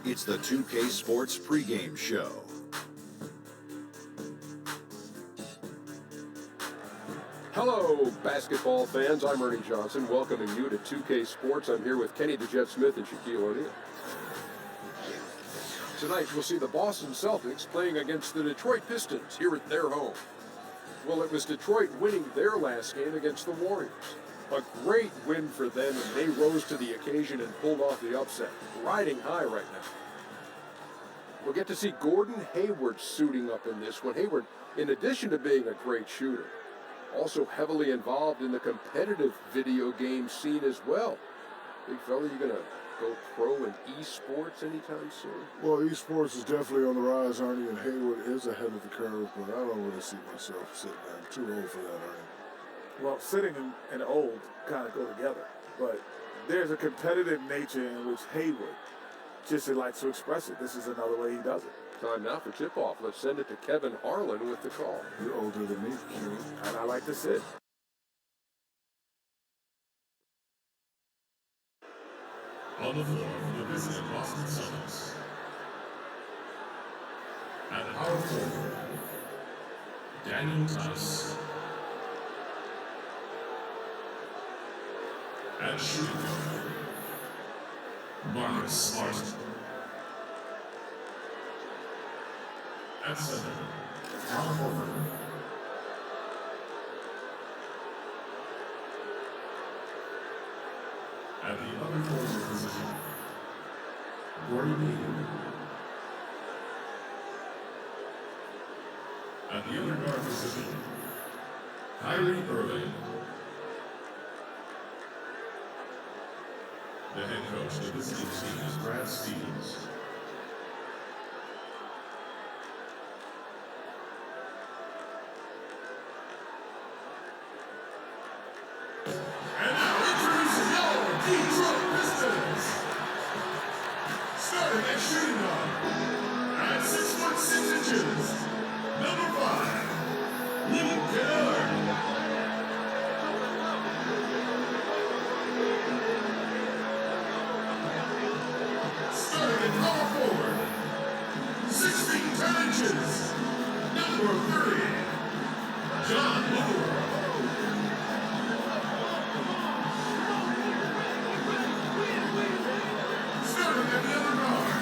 It's the 2K Sports pregame show. Hello, basketball fans. I'm Ernie Johnson, welcoming you to 2K Sports. I'm here with Kenny the Jet Smith and Shaquille O'Neal. Tonight, we'll see the Boston Celtics playing against the Detroit Pistons here at their home. Well, it was Detroit winning their last game against the Warriors. A great win for them, and they rose to the occasion and pulled off the upset, riding high right now. We'll get to see Gordon Hayward suiting up in this one. Hayward, in addition to being a great shooter, also heavily involved in the competitive video game scene as well. Big fella, you going to go pro in esports anytime soon? Well, esports is definitely on the rise, Arnie, and Hayward is ahead of the curve, but I don't really see myself sitting there. I'm too old for that, Arnie. Well, sitting and old kind of go together, but there's a competitive nature in which Hayward just likes to express it. This is another way he does it. Time now for tip-off. Let's send it to Kevin Harlan with the call. You're older than me, Q. And I like to sit. On the floor for the visiting Boston Celtics. At the power forward, Daniel Tice. At shooting guard, Marcus Smart. At center, Al Horford. At the other forward position, Gordon Hayward. At the other guard position, Kyrie Irving. The head coach of the visiting team is Brad Stevens. And now introducing your Detroit Pistons. Starting at shooting guard at 6'6", number 5, Luke Kennard. Starting at power forward, 6 feet 10 inches, number 30, John Moore. Starting at the other guard,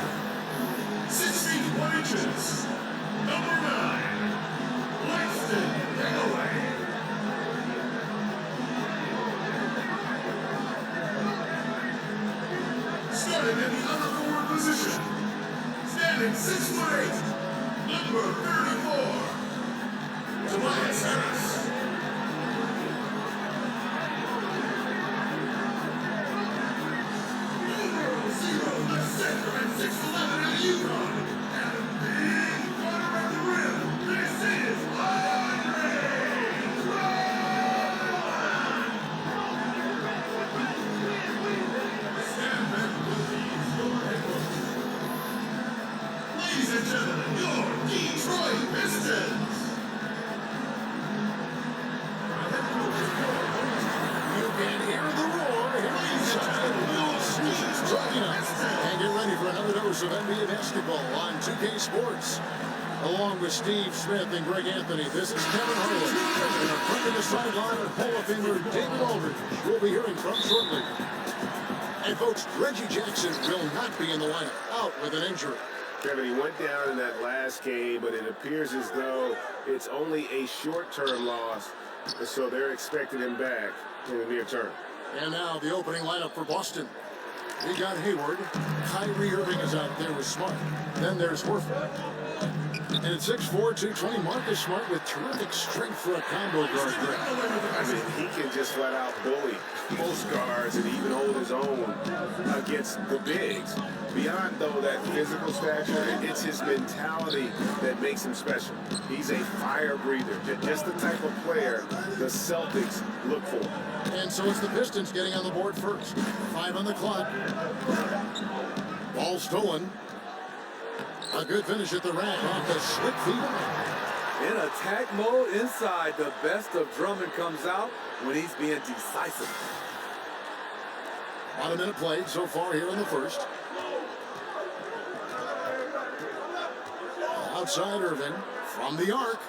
6 feet 1 inches, number 9, Langston Galloway. Starting at the other forward position, standing 6'8", number 34, Elias Harris. Numero 0, the center at 6'11" at Yukon, and a big runner at the rim. This is Andre Drummond. Stand back with these, your head coach. Ladies and gentlemen, your Detroit Pistons. You can hear the roar here inside Will Smith joining us. And get ready for another dose of NBA basketball on 2K Sports. Along with Steve Smith and Greg Anthony, this is Kevin Harlan. And in front of the sideline, Hall of Famer David Aldridge we'll be hearing from shortly. And folks, Reggie Jackson will not be in the lineup, out with an injury. Kevin, he went down in that last game, but it appears as though it's only a short-term loss, so they're expecting him back in the near term. And now the opening lineup for Boston. We got Hayward. Kyrie Irving is out there with Smart. Then there's Horford. And at 6'4", 220, Marcus Smart with terrific strength for a combo guard. I mean, he can just flat out bully most guards and even hold his own against the bigs. Beyond, though, that physical stature, it's his mentality that makes him special. He's a fire breather, just the type of player the Celtics look for. And so it's the Pistons getting on the board first. 5 on the clock. Ball stolen. A good finish at the rack off the slick feet. In attack mode inside, the best of Drummond comes out when he's being decisive. About a minute played so far here in the first. outside Irving from the arc.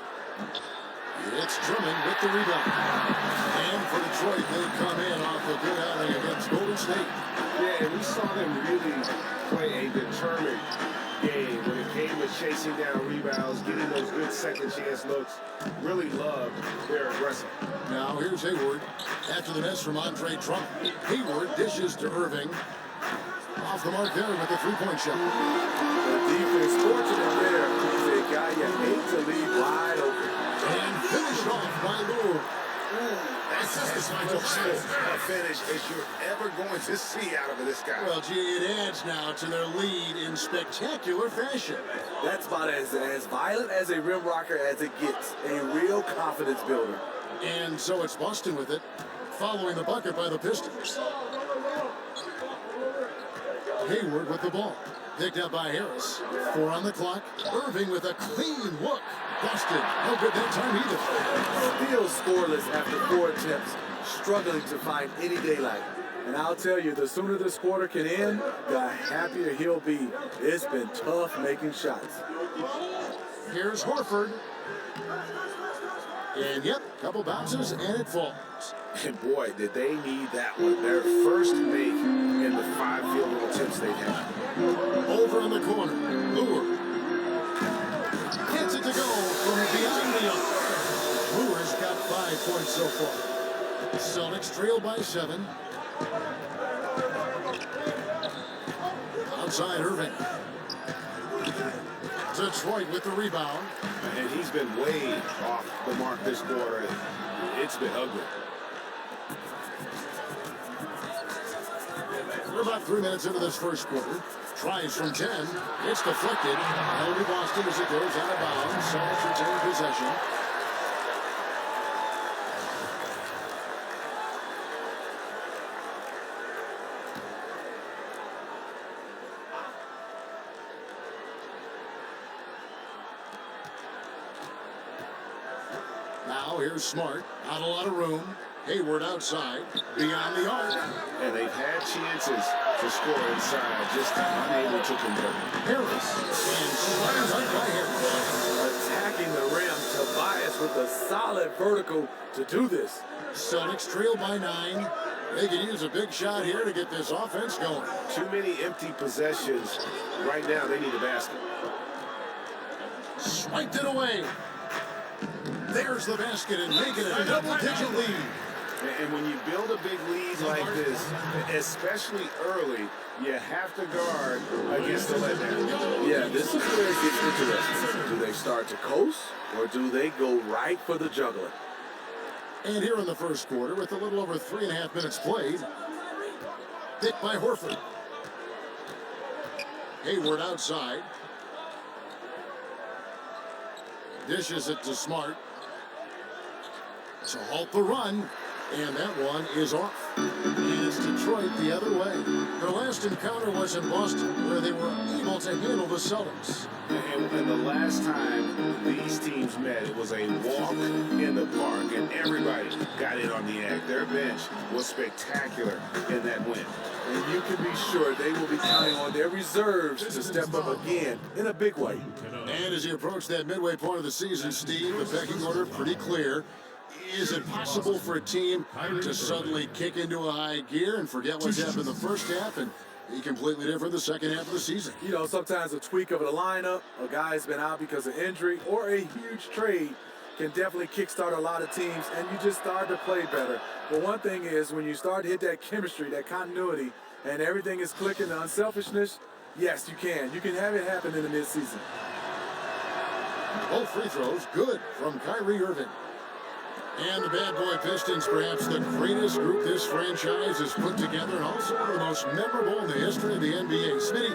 It's Drummond with the rebound. And for Detroit, they come in off a good outing against Golden State. Yeah, and we saw them really play a determined game when it came to chasing down rebounds, getting those good second chance looks. Really loved their aggressive. Now here's Hayward. After the miss from Andre Drummond. Hayward dishes to Irving. Off the mark there with a three-point shot. The defense fortunate there. He's a guy you hate to leave wide open. And finished off by Lure. That's as close a finish as you're ever going to see out of this guy. Well, gee, it adds now to their lead in spectacular fashion. That's about as violent as a rim rocker as it gets. A real confidence builder. And so it's Boston with it, following the bucket by the Pistons. Hayward with the ball. Picked up by Harris. 4 on the clock. Irving with a clean look. Boston, no good that time either. Still scoreless after 4 attempts, struggling to find any daylight. And I'll tell you, the sooner this quarter can end, the happier he'll be. It's been tough making shots. Here's Horford. And yep, couple bounces and it falls. And boy, did they need that one. Their first make in the 5 field goal attempts they've had. Over in the corner, Lure. Gets it to go from behind the arc. Lure's got 5 points so far. Celtics trail by 7. Outside Irving. Detroit with the rebound. And he's been way off the mark this quarter. It's been ugly. We're about 3 minutes into this first quarter. Tries from 10. It's deflected. Held to Boston as it goes out of bounds. Celtics retain possession. Now here's Smart. Not a lot of room. Hayward outside. Beyond the arc. And they've had chances to score inside, just unable to convert. Harris. And slams right by Harris. Attacking the rim, Tobias with a solid vertical to do this. Celtics trail by 9. They can use a big shot here to get this offense going. Too many empty possessions. Right now, they need a basket. Swiped it away. There's the basket and making it a double-digit lead. And when you build a big lead like this, especially early, you have to guard against the letdown. Yeah, this is where it gets interesting. Do they start to coast, or do they go right for the juggler? And here in the first quarter, with a little over 3.5 minutes played, picked by Horford. Hayward outside. Dishes it to Smart. To halt the run. And that one is off. And it's Detroit the other way. Their last encounter was in Boston, where they were able to handle the Celtics. And the last time these teams met, it was a walk in the park, and everybody got in on the act. Their bench was spectacular in that win. And you can be sure they will be counting on their reserves to step up again in a big way. And as you approach that midway point of the season, Steve, the pecking order pretty clear. Is it possible for a team to suddenly kick into a high gear and forget what's happened in the first half and be completely different the second half of the season? You know, sometimes a tweak of the lineup, a guy's been out because of injury, or a huge trade can definitely kickstart a lot of teams, and you just start to play better. But one thing is, when you start to hit that chemistry, that continuity, and everything is clicking, the unselfishness, yes, you can. You can have it happen in the midseason. Both free throws good from Kyrie Irving. And the bad boy Pistons, perhaps the greatest group this franchise has put together, and also one of the most memorable in the history of the NBA. Smitty,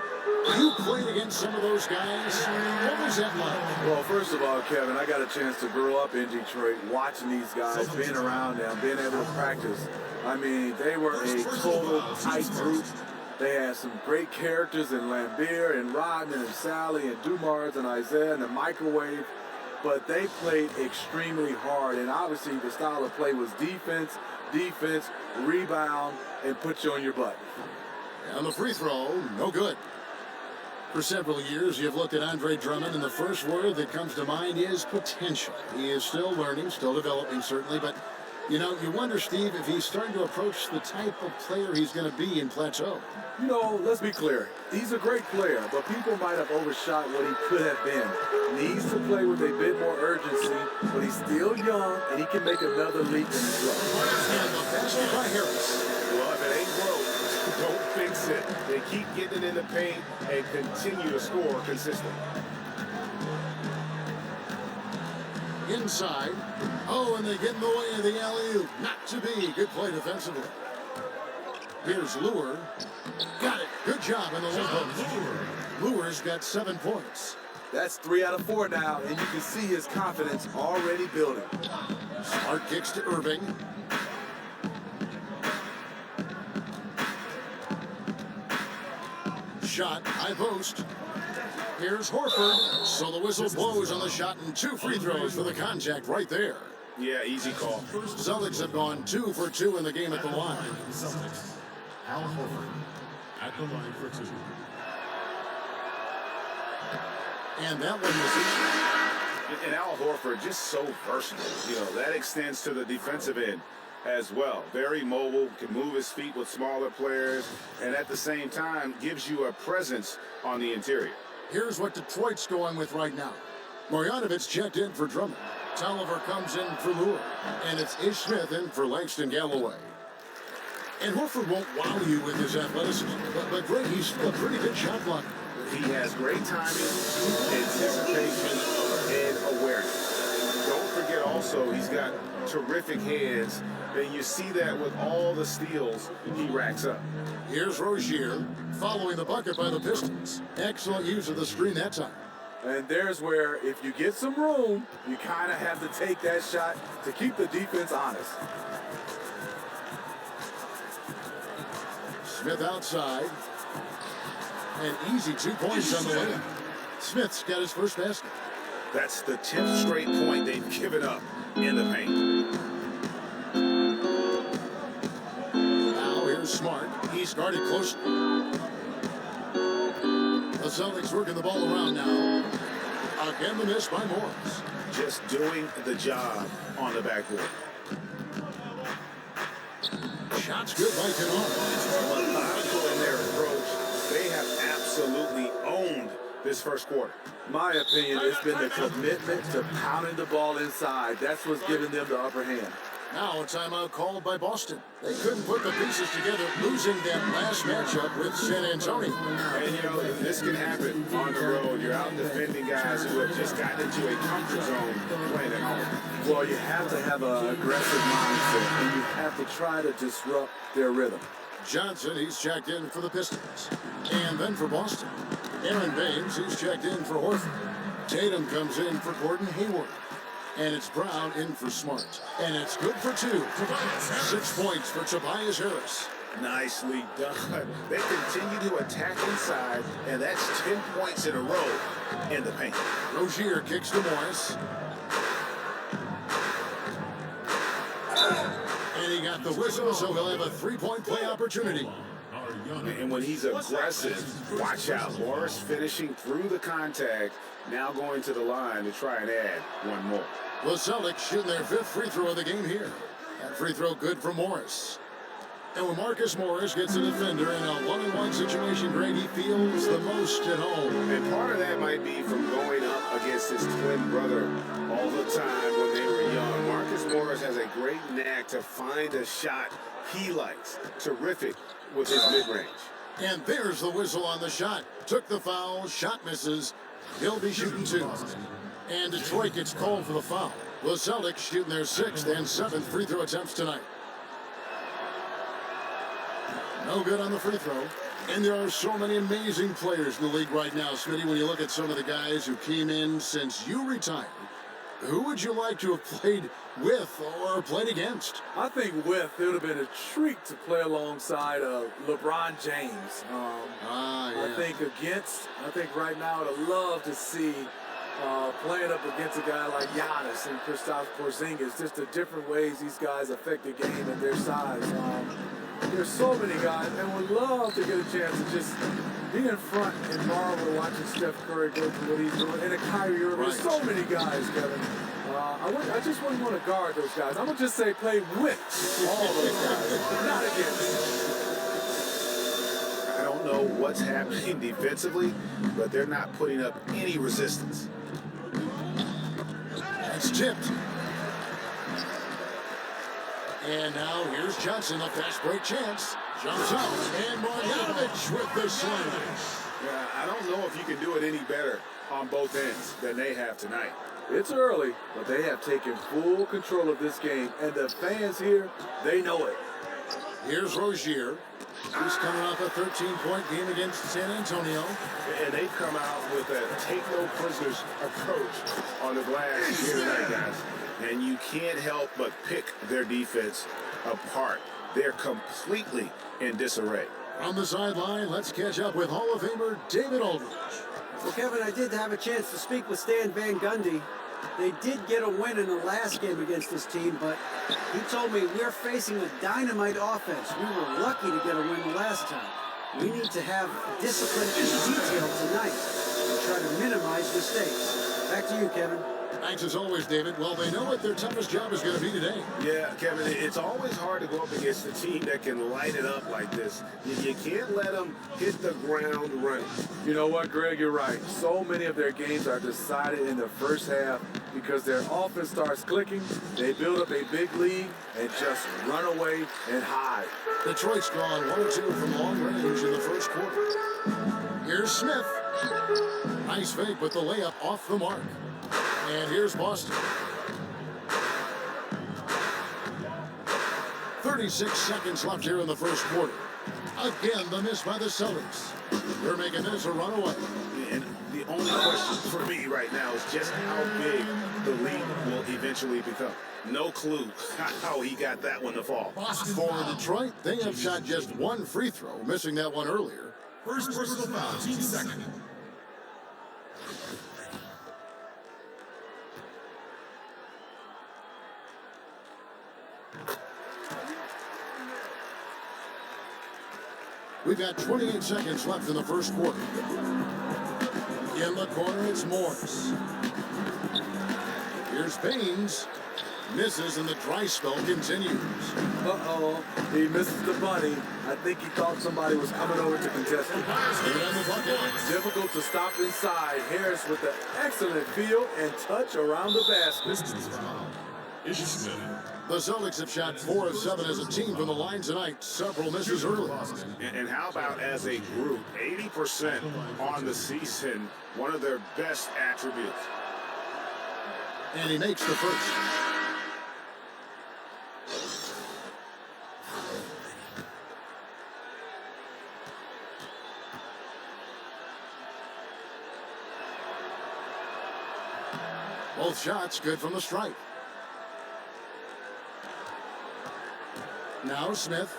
you played against some of those guys. What was that like? Well, first of all, Kevin, I got a chance to grow up in Detroit, watching these guys, being around them, being able to practice. I mean, they were a total tight group. They had some great characters in Lambeer and Rodman and Sally and Dumars and Isaiah and the microwave. But they played extremely hard, and obviously the style of play was defense, rebound, and put you on your butt. And the free throw, no good. For several years, you've looked at Andre Drummond, and the first word that comes to mind is potential. He is still learning, still developing, certainly, but, you know, you wonder, Steve, if he's starting to approach the type of player he's going to be in Plateau. You know, let's be clear. He's a great player, but people might have overshot what he could have been. Needs to play with a bit more urgency, but he's still young, and he can make another leap in his growth. And the basket by Harris. Well, if it ain't broke, don't fix it. They keep getting it in the paint and continue to score consistently. Inside. Oh, and they get in the way of the alley-oop. Not to be. Good play defensively. Here's Lure. Got it. Good job in the low post. Lure's got 7 points. That's 3 out of 4 now, and you can see his confidence already building. Smart kicks to Irving. Shot, high post. Here's Horford. So the whistle blows on the shot and 2 free throws for the contact right there. Yeah, easy call. Celtics have gone 2 for 2 in the game at the line. Celtics, Al Horford at the line for 2. And that one was And Al Horford just so versatile. You know, that extends to the defensive end as well. Very mobile, can move his feet with smaller players, and at the same time gives you a presence on the interior. Here's what Detroit's going with right now. Marjanovic checked in for Drummond. Tolliver comes in for Lure. And it's Ish Smith in for Langston Galloway. And Horford won't wow you with his athleticism, but great, he's a pretty good shot blocker. He has great timing, anticipation, and awareness. Don't forget also he's got terrific hands, and you see that with all the steals he racks up. Here's Rozier following the bucket by the Pistons. Excellent use of the screen that time. And there's where, if you get some room, you kind of have to take that shot to keep the defense honest. Smith outside. An easy 2 points on the way. Smith's got his first basket. That's the 10th straight point they've given up in the paint. Now here's Smart. He's guarded closely. The Celtics working the ball around now. Again, the miss by Morris. Just doing the job on the backboard. Shots good by Kennard. Methodical in their approach. They have absolutely owned this first quarter. My opinion, it's been the commitment to pounding the ball inside. That's what's giving them the upper hand. Now a timeout called by Boston. They couldn't put the pieces together, losing that last matchup with San Antonio. And, you know, this can happen on the road. You're out defending guys who have just gotten into a comfort zone playing at home. Well, you have to have an aggressive mindset, and you have to try to disrupt their rhythm. Johnson, he's checked in for the Pistons. And then for Boston. Aaron Baines, he's checked in for Horford. Tatum comes in for Gordon Hayward. And it's Brown in for Smart. And it's good for 2. 6 points for Tobias Harris. Nicely done. They continue to attack inside, and that's 10 points in a row in the paint. Rozier kicks to Morris. And he got the whistle, so he'll have a 3-point play opportunity. And when he's aggressive, watch out. Morris finishing through the contact, now going to the line to try and add one more. The Celtics shooting their 5th free throw of the game here. That free throw good for Morris. And when Marcus Morris gets a defender in a 1-on-1 situation, Greg, he feels the most at home. And part of that might be from going up against his twin brother all the time when they were young. Marcus Morris has a great knack to find a shot he likes. Terrific with his mid-range. And there's the whistle on the shot. Took the foul, shot misses. He'll be shooting 2. And Detroit gets called for the foul. The Celtics shooting their 6th and 7th free throw attempts tonight. No good on the free throw. And there are so many amazing players in the league right now, Smitty. When you look at some of the guys who came in since you retired, who would you like to have played with or played against? I think with, it would have been a treat to play alongside LeBron James. Yeah. I think right now I'd love to see playing up against a guy like Giannis and Kristaps Porzingis, just the different ways these guys affect the game at their size. There's so many guys, and would love to get a chance to just being in front and marvel watching Steph Curry go through what he's doing, and a Kyrie Irving. There's so many guys, Kevin. I just wouldn't want to guard those guys. I'm going to just say play with all those guys, not against. I don't know what's happening defensively, but they're not putting up any resistance. That's tipped. And now here's Johnson, a fast break chance. Jumps out, and Marjanovic with the slam. Yeah, I don't know if you can do it any better on both ends than they have tonight. It's early, but they have taken full control of this game, and the fans here, they know it. Here's Rozier. He's coming off a 13-point game against San Antonio. And they come out with a take-no-prisoners approach on the glass here tonight, guys. And you can't help but pick their defense apart. They're completely in disarray. On the sideline, let's catch up with Hall of Famer David Aldridge. Well, Kevin, I did have a chance to speak with Stan Van Gundy. They did get a win in the last game against this team, but he told me we're facing a dynamite offense. We were lucky to get a win the last time. We need to have discipline and detail tonight and try to minimize mistakes. Back to you, Kevin. Thanks as always, David. Well, they know what their toughest job is going to be today. Yeah, Kevin, it's always hard to go up against a team that can light it up like this. You can't let them hit the ground running. You know what, Greg, you're right. So many of their games are decided in the first half because their offense starts clicking, they build up a big lead, and just run away and hide. Detroit's drawn 1 or 2 from long range in the first quarter. Here's Smith. Nice fake with the layup off the mark. And here's Boston. 36 seconds left here in the first quarter. Again, the miss by the Celtics. They're making this a runaway. And the only question for me right now is just how big the lead will eventually become. No clue how he got that one to fall. For Detroit, they have shot just 1 free throw, missing that one earlier. First personal foul, team second. We've got 28 seconds left in the first quarter. In the corner, it's Morris. Here's Baines. Misses, and the dry spell continues. Uh-oh, he misses the bunny. I think he thought somebody was coming over to contest him. Difficult to stop inside. Harris with an excellent feel and touch around the basket. Pistons foul. Ishmael. The Celtics have shot 4 of 7 as a team from the line tonight. Several misses early. And how about as a group, 80% on the season, one of their best attributes. And he makes the first. Both shots good from the stripe. Now Smith.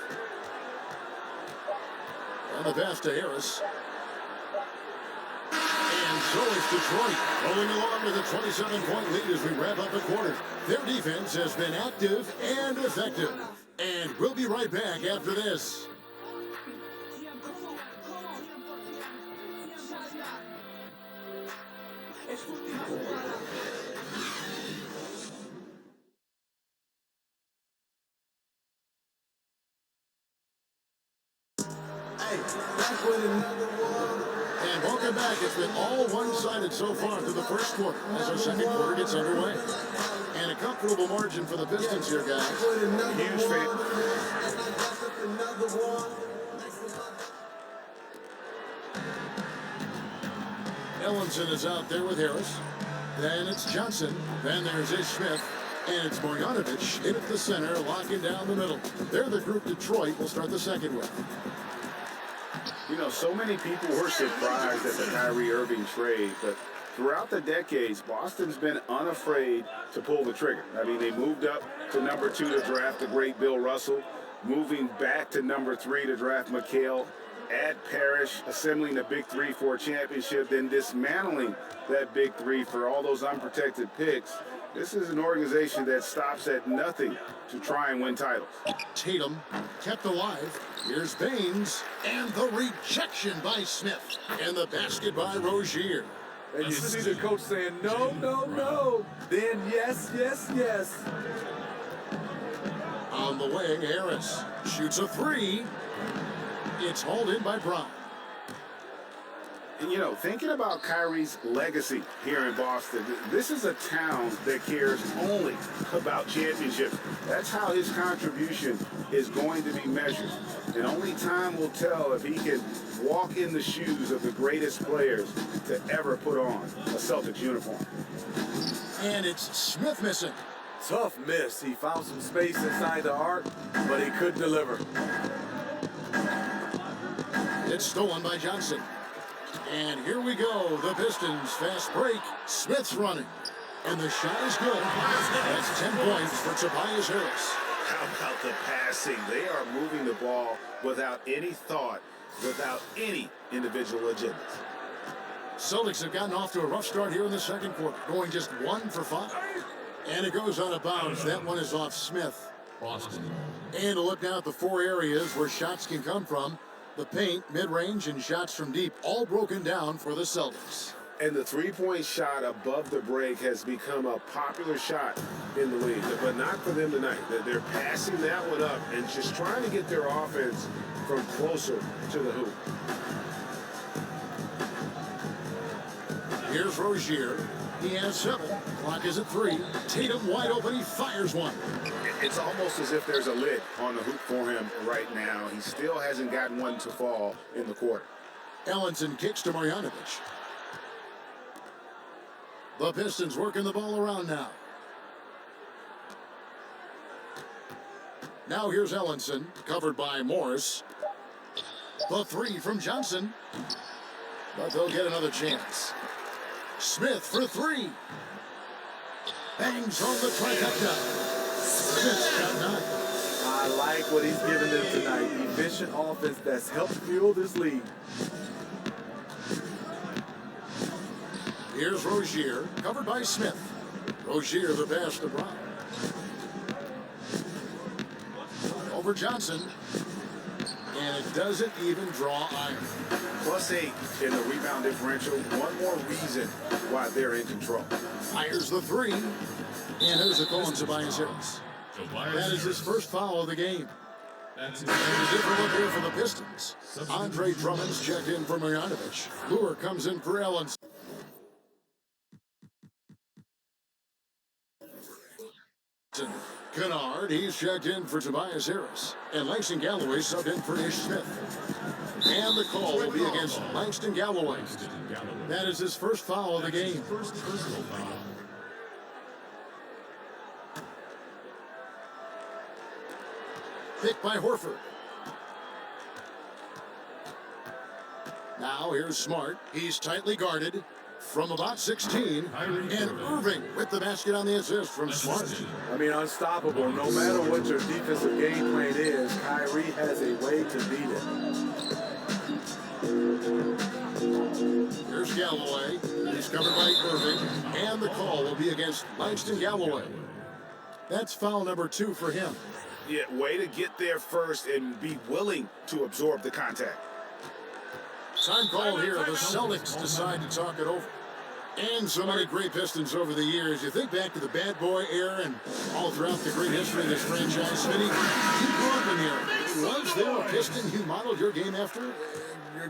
And the pass to Harris. And so is Detroit, rolling along with a 27-point lead as we wrap up the quarter. Their defense has been active and effective. And we'll be right back after this. And welcome back. It's been all one-sided so far through the first quarter as our second quarter gets underway. And a comfortable margin for the Pistons here, guys. Huge favor. Ellenson is out there with Harris. Then it's Johnson. Then there's Ish Smith. And it's Marjanovic in at the center, locking down the middle. They're the group Detroit will start the second with. You know, so many people were surprised at the Kyrie Irving trade, but throughout the decades, Boston's been unafraid to pull the trigger. I mean, they moved up to number 2 to draft the great Bill Russell, moving back to number 3 to draft McHale, add Parrish, assembling the big 3 for a championship, then dismantling that big 3 for all those unprotected picks. This is an organization that stops at nothing to try and win titles. Tatum kept alive. Here's Baines. And the rejection by Smith. And the basket by Rozier. And you see the coach saying, no, no, no. Then yes, yes, yes. On the wing, Harris shoots a three. It's hauled in by Brown. And, you know, thinking about Kyrie's legacy here in Boston, this is a town that cares only about championships. That's how his contribution is going to be measured. And only time will tell if he can walk in the shoes of the greatest players to ever put on a Celtics uniform. And it's Smith missing. Tough miss. He found some space inside the arc, but he couldn't deliver. It's stolen by Johnson. And here we go. The Pistons fast break. Smith's running. And the shot is good. That's 10 points for Tobias Harris. How about the passing? They are moving the ball without any thought, without any individual agendas. Celtics have gotten off to a rough start here in the second quarter, going just 1 for 5. And it goes out of bounds. That one is off Smith. Boston. And a look down at the 4 areas where shots can come from. The paint, mid-range, and shots from deep, all broken down for the Celtics. And the three-point shot above the break has become a popular shot in the league, but not for them tonight. They're passing that one up and just trying to get their offense from closer to the hoop. Here's Rozier. He has 7. Clock is at 3. Tatum wide open. He fires one. It's almost as if there's a lid on the hoop for him right now. He still hasn't gotten one to fall in the quarter. Ellenson kicks to Marjanovic. The Pistons working the ball around now. Now here's Ellenson, covered by Morris. The 3 from Johnson. But they'll get another chance. Smith for 3. Bangs on the trifecta. Smith's got 9. I like what he's giving them tonight. Efficient offense that's helped fuel this league. Here's Rozier, covered by Smith. Rozier the pass to Brown. Over Johnson. And it doesn't even draw iron. +8 in the rebound differential. One more reason why they're in control. Fires the 3. And there's a call on Tobias Harris. That is his first foul of the game. And a different look here for the Pistons. Andre Drummond's checked in for Marjanovic. Lure comes in for Ellenson. Kennard, he's checked in for Tobias Harris. And Langston Galloway subbed in for Ish Smith. And the call will be against Langston Galloway. That is his first foul of the game. First personal foul. Picked by Horford. Now here's Smart. He's tightly guarded from about 16. And Irving with the basket on the assist from Smart. I mean, unstoppable. No matter what your defensive game plan is, Kyrie has a way to beat it. Here's Galloway. He's covered by Irving. And the call will be against Langston Galloway. That's foul number 2 for him. Yeah, way to get there first and be willing to absorb the contact. Time called here. The Celtics decide to talk it over. And so many great Pistons over the years. You think back to the bad boy era and all throughout the great history of this franchise, Smitty. You grew up in here. Was there a Piston you modeled your game after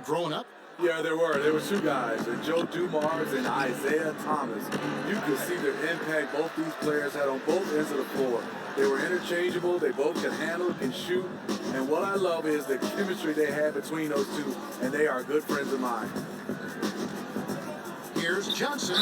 growing up? Yeah, there were. There were 2 guys, Joe Dumars and Isaiah Thomas. You could see the impact both these players had on both ends of the floor. They were interchangeable. They both could handle and shoot. And what I love is the chemistry they had between those 2, and they are good friends of mine. Here's Johnson.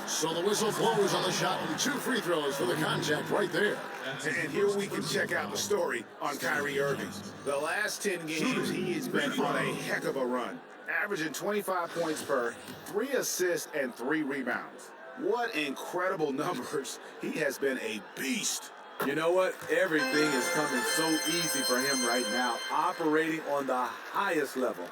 So the whistle blows on the shot and 2 free throws for the contact right there. And here we can check out the story on Kyrie Irving. The last 10 games, he has been on a heck of a run, averaging 25 points per, 3 assists, and 3 rebounds. What incredible numbers. He has been a beast. You know what? Everything is coming so easy for him right now, operating on the highest level.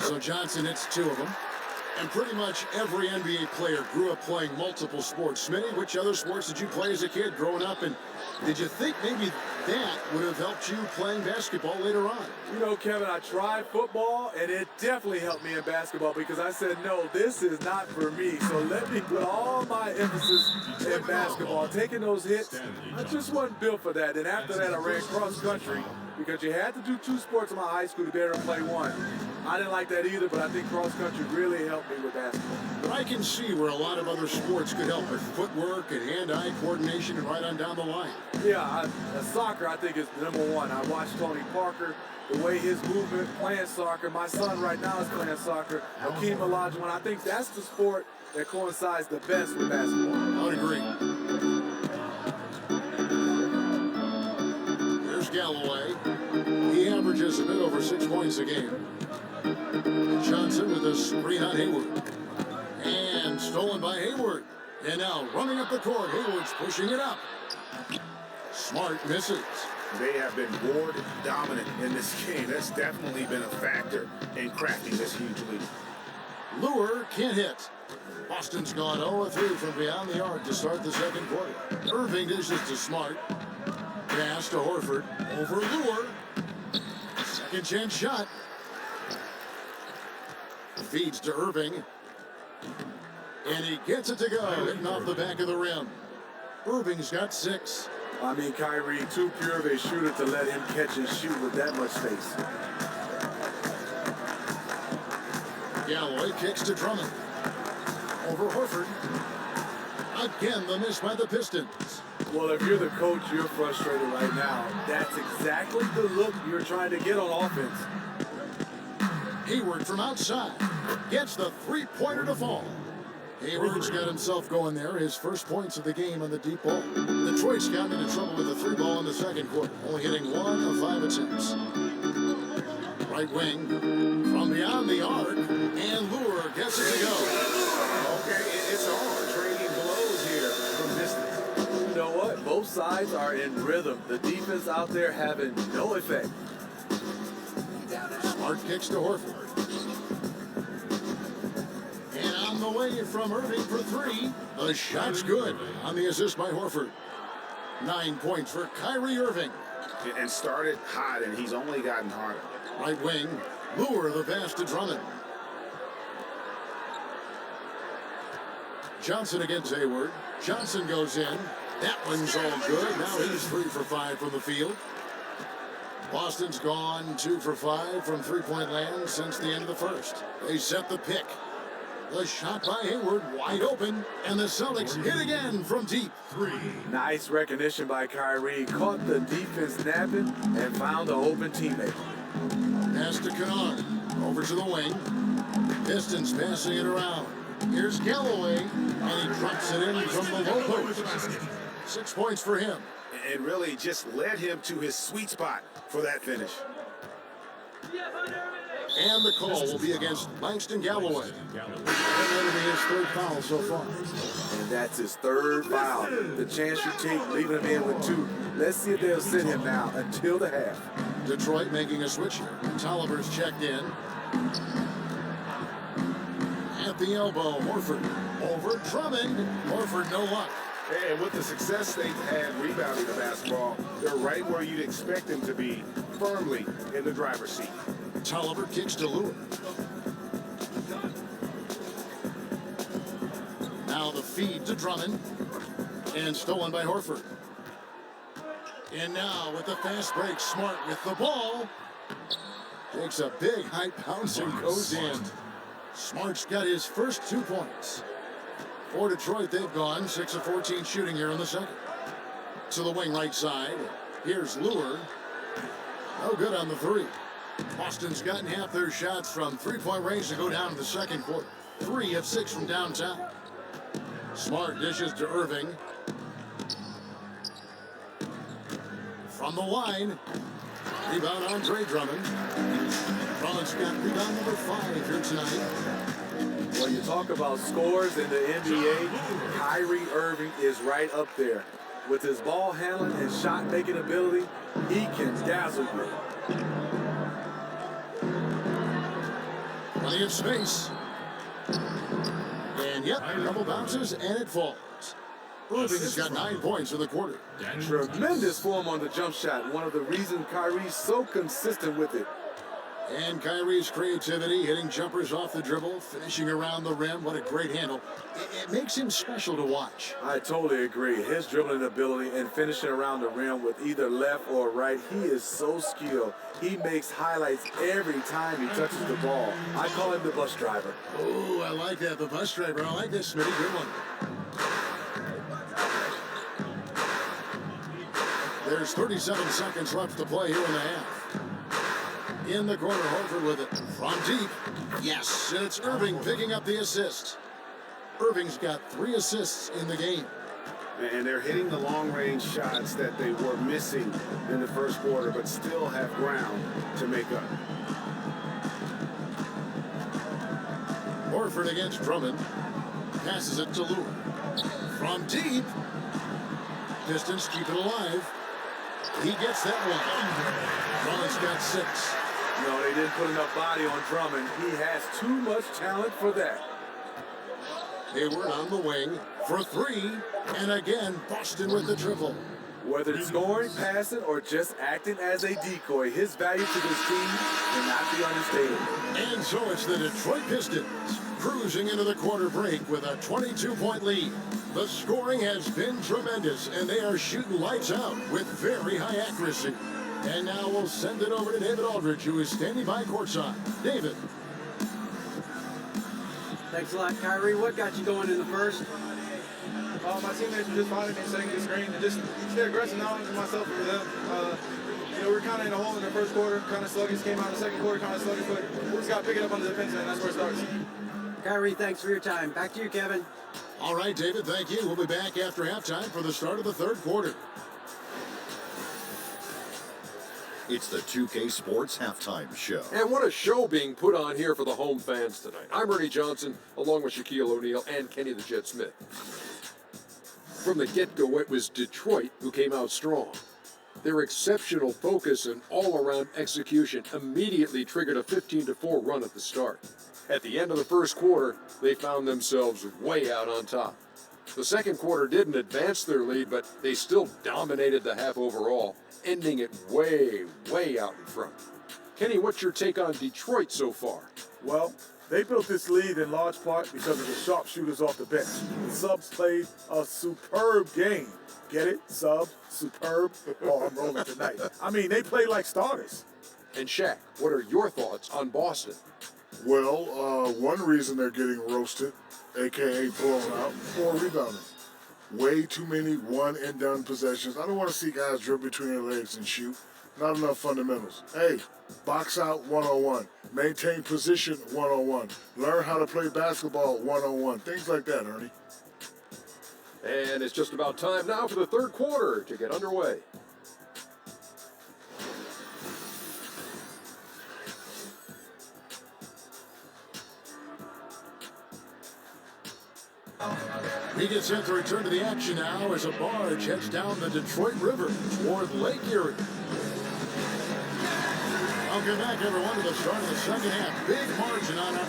So Johnson hits 2 of them. And pretty much every NBA player grew up playing multiple sports. Smitty, which other sports did you play as a kid growing up? And did you think maybe that would have helped you playing basketball later on? You know, Kevin, I tried football, and it definitely helped me in basketball because I said, no, this is not for me. So let me put all my emphasis in basketball. Taking those hits, I just wasn't built for that. And after that, I ran cross country because you had to do 2 sports in my high school to be able to play 1. I didn't like that either, but I think cross country really helped me with basketball. But I can see where a lot of other sports could help with footwork and hand-eye coordination and right on down the line. Yeah, soccer I think is #1. I watched Tony Parker, the way his movement, playing soccer. My son right now is playing soccer. Hakeem Olajuwon. I think that's the sport that coincides the best with basketball. I would agree. Here's Galloway. He averages a bit over 6 points a game. Johnson with a screen on Hayward. And stolen by Hayward. And now running up the court, Hayward's pushing it up. Smart misses. They have been board dominant in this game. That's definitely been a factor in cracking this huge lead. Lure can't hit. Boston's gone 0-3 from beyond the arc to start the second quarter. Irving dishes to Smart. Pass to Horford. Over Lure. Second chance shot. Feeds to Irving. And he gets it to go. Hitting off the back of the rim. Irving's got 6. I mean, Kyrie, too pure of a shooter to let him catch and shoot with that much space. Galloway kicks to Drummond. Over Horford. Again, the miss by the Pistons. Well, if you're the coach, you're frustrated right now. That's exactly the look you're trying to get on offense. Hayward from outside gets the three-pointer to fall. Hayward's got himself going there. His first points of the game on the deep ball. Detroit's gotten into trouble with the 3-ball in the second quarter, only hitting 1 of 5 attempts. Right wing from beyond the arc, and Lure gets it to go. Okay, it's on. Trading blows here from distance. You know what? Both sides are in rhythm. The defense out there having no effect. Smart kicks to Horford. And on the way from Irving for 3. The shot's good on the assist by Horford. 9 points for Kyrie Irving. And started hot, and he's only gotten harder. Right wing, Lure the pass to Drummond. Johnson against Hayward. Johnson goes in. That one's all good. Now he's 3 for 5 from the field. Boston's gone 2 for 5 from three-point land since the end of the first. They set the pick. The shot by Hayward wide open, and the Celtics hit again from deep. 3. Nice recognition by Kyrie. Caught the defense napping and found an open teammate. Pass to Kennard. Over to the wing. Pistons passing it around. Here's Galloway, and he drops it in from the low post. 6 points for him. And really just led him to his sweet spot for that finish. And the call will be against Langston Galloway. That will be his 3rd foul so far. And that's his 3rd foul. The chance you take leaving him in with 2. Let's see if they'll sit him now until the half. Detroit making a switch here. Tolliver's checked in. At the elbow, Horford. Over Drummond. Horford, no luck. And with the success they've had rebounding the basketball, they're right where you'd expect them to be, firmly in the driver's seat. Tolliver kicks to Lure. Now the feed to Drummond. And stolen by Horford. And now with the fast break, Smart with the ball. Takes a big high bounce and goes in. Smart's got his first 2 points. For Detroit, they've gone 6 of 14 shooting here in the second. To the wing right side. Here's Lure. No good on the 3. Boston's gotten half their shots from three-point range to go down in the second quarter. 3 of 6 from downtown. Smart dishes to Irving. From the line. Rebound Andre Drummond. Drummond's got rebound number 5 here tonight. When you talk about scores in the NBA, Kyrie Irving is right up there. With his ball handling and shot-making ability, he can dazzle you. Plenty of space. And yep, a couple bounces and it falls. Irving's got 9 points in the quarter. Tremendous form on the jump shot. One of the reasons Kyrie's so consistent with it. And Kyrie's creativity, hitting jumpers off the dribble, finishing around the rim. What a great handle. It makes him special to watch. I totally agree. His dribbling ability and finishing around the rim with either left or right, he is so skilled. He makes highlights every time he touches the ball. I call him the bus driver. Oh, I like that. The bus driver. I like this, Smitty. Good one. There's 37 seconds left to play here in the half. In the corner, Horford with it. From deep. Yes, and it's Irving picking up the assist. Irving's got 3 assists in the game. And they're hitting the long-range shots that they were missing in the first quarter, but still have ground to make up. Horford against Drummond. Passes it to Lure. From deep. Pistons keep it alive. He gets that one. Drummond's got 6. No, they didn't put enough body on Drummond. He has too much talent for that. Hayward on the wing for 3. And again, Boston with the triple. Whether it's scoring, passing, or just acting as a decoy, his value to this team cannot be understated. And so it's the Detroit Pistons cruising into the quarter break with a 22-point lead. The scoring has been tremendous, and they are shooting lights out with very high accuracy. And now we'll send it over to David Aldridge, who is standing by courtside. David. Thanks a lot, Kyrie. What got you going in the first? My teammates were just finding me and setting the screen and just stay aggressive, not only for myself but for them. We were kind of in a hole in the first quarter, kind of sluggish. Came out in the second quarter, kind of sluggish, but we just got to pick it up on the defensive end. That's where it starts. Kyrie, thanks for your time. Back to you, Kevin. All right, David, thank you. We'll be back after halftime for the start of the third quarter. It's the 2K Sports Halftime Show. And what a show being put on here for the home fans tonight. I'm Ernie Johnson, along with Shaquille O'Neal and Kenny the Jet Smith. From the get-go, it was Detroit who came out strong. Their exceptional focus and all-around execution immediately triggered a 15-4 run at the start. At the end of the first quarter, they found themselves way out on top. The second quarter didn't advance their lead, but they still dominated the half overall, ending it way, way out in front. Kenny, what's your take on Detroit so far? Well, they built this lead in large part because of the sharpshooters off the bench. The subs played a superb game. Get it? Sub, superb. Oh, I'm rolling tonight. I mean, they play like starters. And Shaq, what are your thoughts on Boston? Well, one reason they're getting roasted, a.k.a. blown out, poor rebounding. Way too many one-and-done possessions. I don't want to see guys dribble between their legs and shoot. Not enough fundamentals. Hey, box out 101. Maintain position 101. Learn how to play basketball 101. Things like that, Ernie. And it's just about time now for the third quarter to get underway. He gets set to return to the action now as a barge heads down the Detroit River toward Lake Erie. Welcome back, everyone, to the start of the second half. Big margin on it.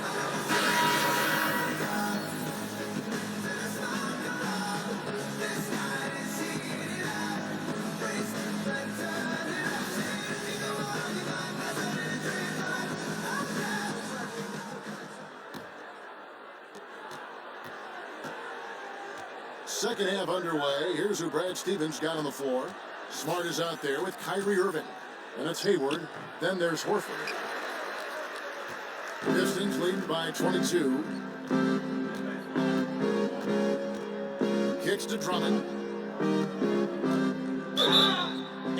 Second half underway. Here's who Brad Stevens got on the floor. Smart is out there with Kyrie Irving. And it's Hayward. Then there's Horford. Pistons leading by 22. Kicks to Drummond.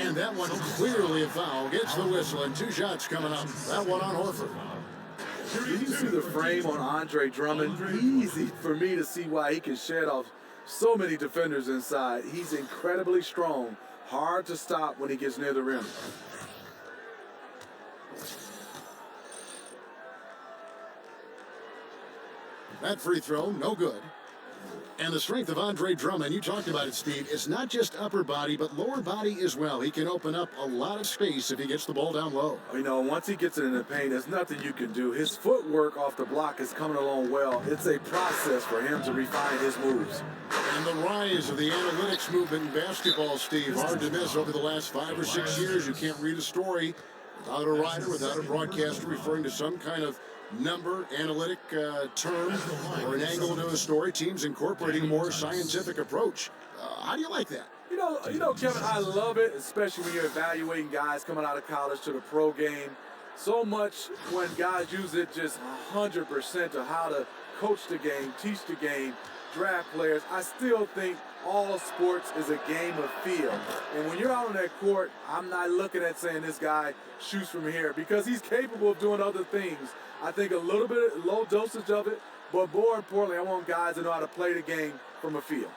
And that one clearly a foul. Gets the whistle and 2 shots coming up. That one on Horford. Did you see the frame on Andre Drummond? Easy for me to see why he can shed off so many defenders inside. He's incredibly strong. Hard to stop when he gets near the rim. That free throw, no good. And the strength of Andre Drummond, you talked about it, Steve, it's not just upper body, but lower body as well. He can open up a lot of space if he gets the ball down low. You know, once he gets it in the paint, there's nothing you can do. His footwork off the block is coming along well. It's a process for him to refine his moves. And the rise of the analytics movement in basketball, Steve, hard to miss over the last 5 or 6 years. You can't read a story without a writer, without a broadcaster referring to some kind of number, analytic term, or an angle to a story. Teams incorporating a more scientific approach. How do you like that? You know, Kevin, I love it, especially when you're evaluating guys coming out of college to the pro game. So much when guys use it just 100% to how to coach the game, teach the game, draft players. I still think all sports is a game of feel. And when you're out on that court, I'm not looking at saying this guy shoots from here because he's capable of doing other things. I think a little bit low dosage of it, but more importantly, I want guys to know how to play the game from a feel.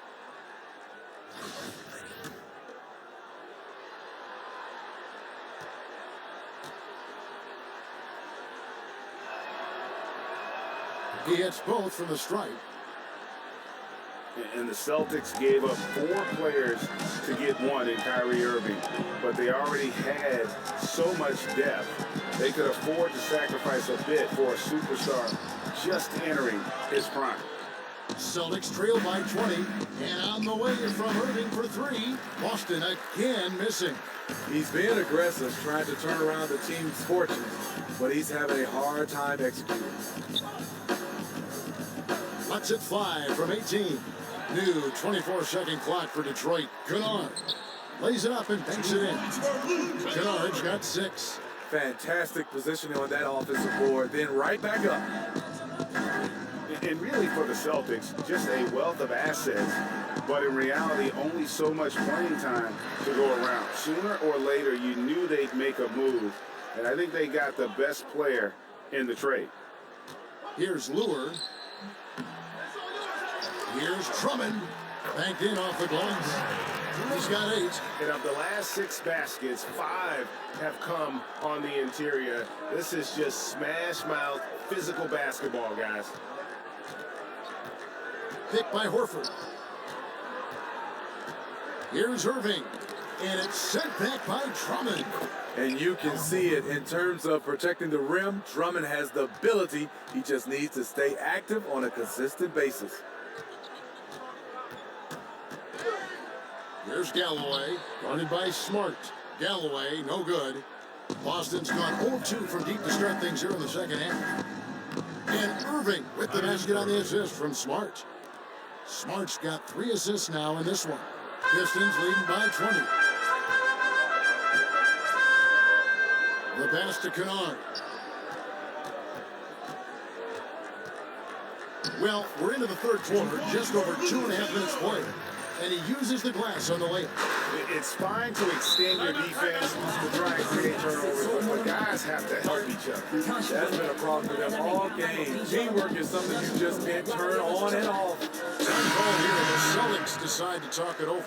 He hits both from the stripe. And the Celtics gave up 4 players to get one in Kyrie Irving, but they already had so much depth, they could afford to sacrifice a bit for a superstar just entering his prime. Celtics trail by 20, and on the way from Irving for 3. Boston again missing. He's being aggressive, trying to turn around the team's fortunes, but he's having a hard time executing. Lets it fly from 18. New 24-second clock for Detroit. Kennard lays it up and banks it in. Kennard's got 6. Fantastic positioning on that offensive board, then right back up. And really for the Celtics, just a wealth of assets, but in reality, only so much playing time to go around. Sooner or later, you knew they'd make a move, and I think they got the best player in the trade. Here's Lure. Here's Drummond, banked in off the glass. He's got 8. And of the last 6 baskets, 5 have come on the interior. This is just smash mouth, physical basketball, guys. Picked by Horford. Here's Irving, and it's sent back by Drummond. And you can see it in terms of protecting the rim. Drummond has the ability. He just needs to stay active on a consistent basis. Here's Galloway, guarded by Smart. Galloway, no good. Boston's gone 0-2 from deep to start things here in the second half. And Irving with the basket on the assist from Smart. Smart's got 3 assists now in this one. Pistons leading by 20. The pass to Kennard. Well, we're into the third quarter, just over 2.5 minutes played. And he uses the glass on the layup. It's fine to extend your defense to try and create turnovers, but guys have to help each other. That's been a problem for them all game. Teamwork is something you just can't turn on and off. Call here, the Celtics decide to talk it over.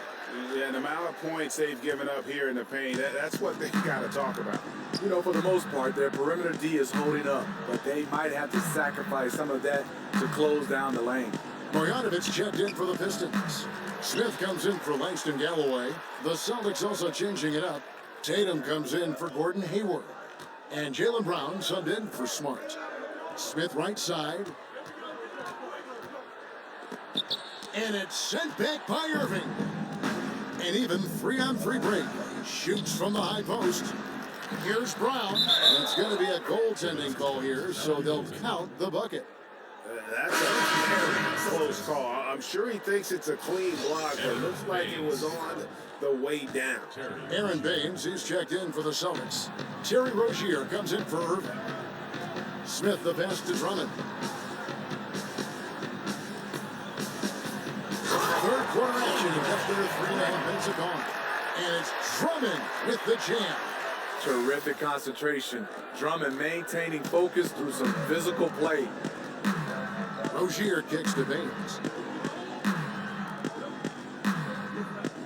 Yeah, the amount of points they've given up here in the paint, that's what they got to talk about. You know, for the most part, their perimeter D is holding up, but they might have to sacrifice some of that to close down the lane. Marjanovic checked in for the Pistons. Smith comes in for Langston Galloway. The Celtics also changing it up. Tatum comes in for Gordon Hayward. And Jaylen Brown subbed in for Smart. Smith right side. And it's sent back by Irving. And even 3-on-3 break. Shoots from the high post. Here's Brown. It's going to be a goaltending call here, so they'll count the bucket. That's a very close call. I'm sure he thinks it's a clean block, but it looks like it was on the way down. Aaron Baines, he's checked in for the Celtics. Terry Rozier comes in for Irving. Smith the pass to Drummond. Third quarter action after 3.5 minutes are gone. And it's Drummond with the jam. Terrific concentration. Drummond maintaining focus through some physical play. Rozier kicks to Baines.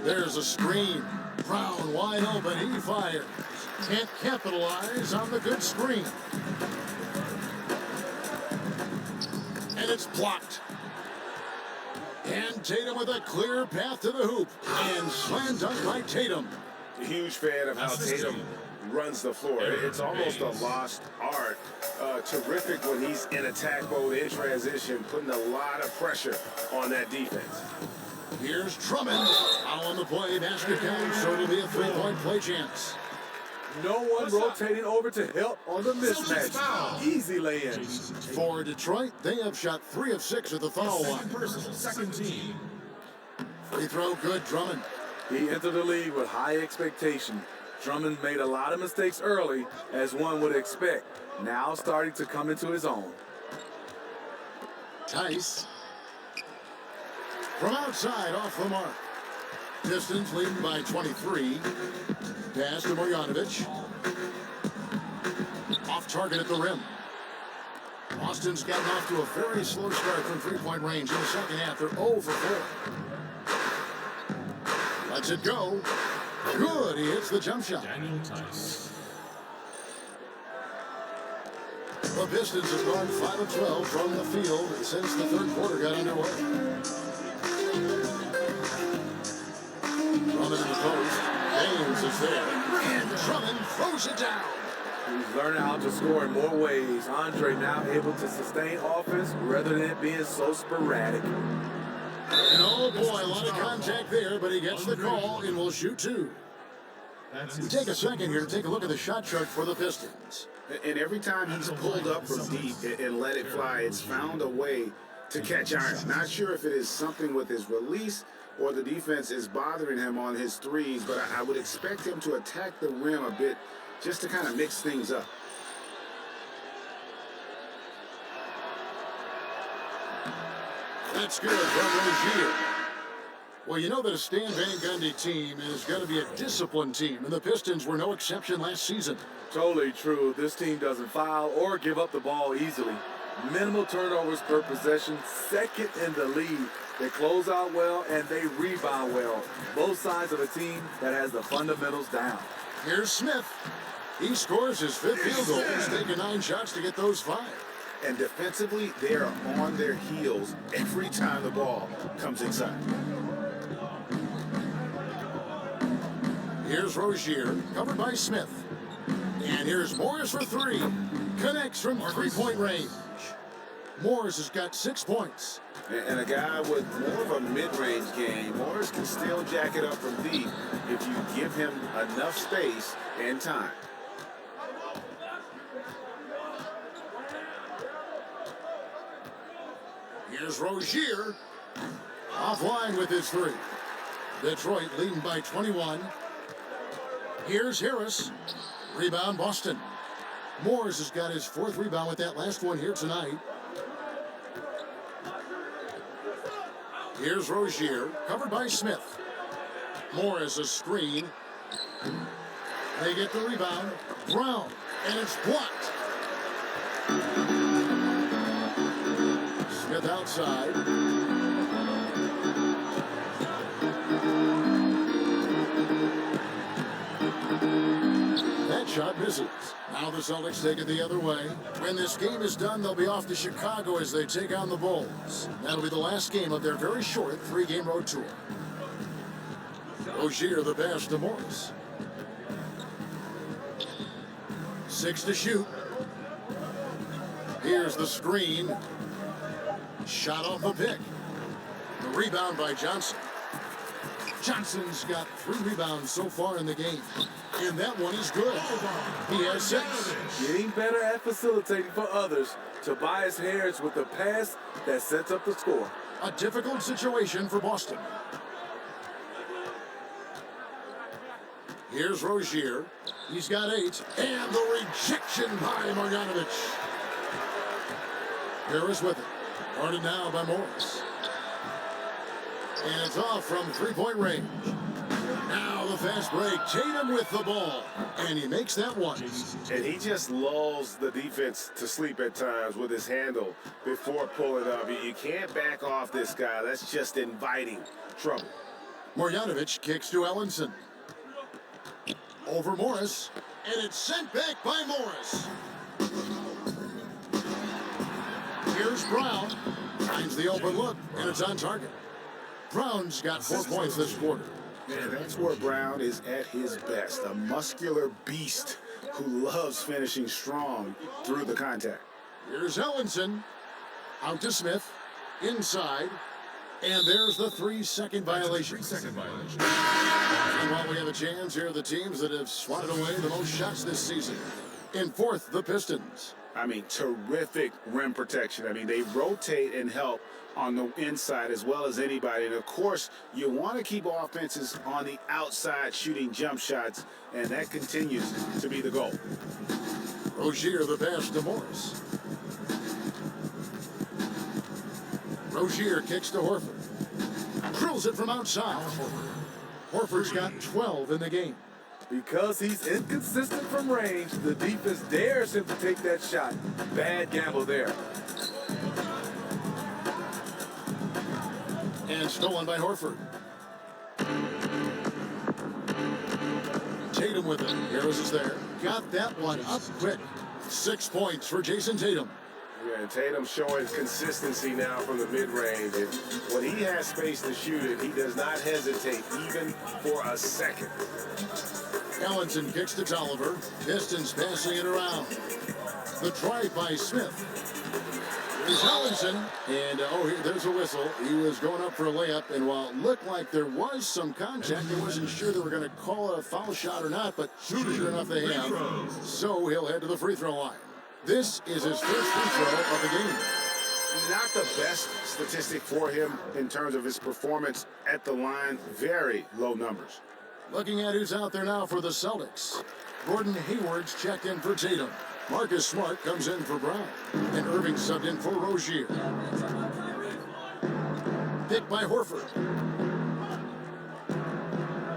There's a screen. Brown wide open. He fires. Can't capitalize on the good screen. And it's blocked. And Tatum with a clear path to the hoop. And slam dunk by Tatum. Huge fan of how Tatum runs the floor. It's almost a lost art. Terrific when he's in attack mode, in transition, putting a lot of pressure on that defense. Here's Drummond. On the play, basket count, so it'll be a three-point play chance. No one rotating over to help on the mismatch. Easy lay-in. For Detroit, they have shot 3 of 6 at the foul line. Second team. Free throw, good, Drummond. He entered the league with high expectation. Drummond made a lot of mistakes early, as one would expect. Now starting to come into his own. Tice. From outside, off the mark. Pistons leading by 23. Pass to Marjanovic. Off target at the rim. Boston's gotten off to a very slow start from three-point range in the second half. They're 0 for 4. Lets it go. Good. He hits the jump shot. Daniel Tice. The Pistons have gone 5 of 12 from the field since the third quarter got underway. Drummond in the post. James is there. And Drummond throws it down. He's learning how to score in more ways. Andre now able to sustain offense rather than it being so sporadic. And oh boy, a lot of contact there, but he gets the call and will shoot 2. We take a second here to take a look at the shot chart for the Pistons. And every time he's pulled up from deep and let it fly, it's found a way to catch iron. Not sure if it is something with his release or the defense is bothering him on his threes, but I would expect him to attack the rim a bit just to kind of mix things up. That's good from Rozier. Well, you know that a Stan Van Gundy team is going to be a disciplined team, and the Pistons were no exception last season. Totally true. This team doesn't foul or give up the ball easily. Minimal turnovers per possession, second in the league. They close out well and they rebound well. Both sides of a team that has the fundamentals down. Here's Smith. He scores his 5th field goal. He's taken 9 shots to get those 5. And defensively, they are on their heels every time the ball comes inside. Here's Rozier, covered by Smith. And here's Morris for 3. Connects from three-point range. Morris has got 6 points. And a guy with more of a mid-range game, Morris can still jack it up from deep if you give him enough space and time. Here's Rozier. Offline with his 3. Detroit leading by 21. Here's Harris. Rebound Boston. Morris has got his 4th rebound with that last one here tonight. Here's Rozier, covered by Smith. Morris a screen. They get the rebound. Brown, and it's blocked. Smith outside. That shot misses. Now the Celtics take it the other way. When this game is done, they'll be off to Chicago as they take on the Bulls. That'll be the last game of their very short 3-game road tour. Rozier the pass to Morris. 6 to shoot. Here's the screen. Shot off the pick. The rebound by Johnson. Johnson's got 3 rebounds so far in the game. And that one is good. He has 6. Getting better at facilitating for others. Tobias Harris with the pass that sets up the score. A difficult situation for Boston. Here's Rozier. He's got 8. And the rejection by Marjanovic. Harris with it. Guarded now by Morris. And it's off from 3-point range. Now the fast break. Tatum with the ball. And he makes that one. And he just lulls the defense to sleep at times with his handle before pulling up. You can't back off this guy. That's just inviting trouble. Marjanovic kicks to Ellenson. Over Morris. And it's sent back by Morris. Here's Brown. Finds the open look. And it's on target. Brown's got 4 points this quarter. Yeah, that's where Brown is at his best, a muscular beast who loves finishing strong through the contact. Here's Ellenson. Out to Smith. Inside. And there's the 3-second violation. And while we have a chance, here are the teams that have swatted away the most shots this season. In fourth, the Pistons. I mean, terrific rim protection. I mean, they rotate and help on the inside as well as anybody. And, of course, you want to keep offenses on the outside shooting jump shots, and that continues to be the goal. Rozier the pass to Morris. Rozier kicks to Horford. Drills it from outside. Horford's got 12 in the game. Because he's inconsistent from range, the defense dares him to take that shot. Bad gamble there. And stolen by Horford. Tatum with it. Harris is there. Got that one up quick. 6 points for Jason Tatum. Yeah, and Tatum showing consistency now from the mid-range. And when he has space to shoot it, he does not hesitate even for a second. Ellenson kicks to Tolliver. Pistons passing it around. The drive by Smith. Here's Ellenson. And, there's a whistle. He was going up for a layup, and while it looked like there was some contact, he wasn't sure they were going to call it a foul shot or not, but sure enough they have. So he'll head to the free throw line. This is his first free throw of the game. Not the best statistic for him in terms of his performance at the line. Very low numbers. Looking at who's out there now for the Celtics. Gordon Hayward's checked in for Tatum. Marcus Smart comes in for Brown. And Irving subbed in for Rozier. Picked by Horford.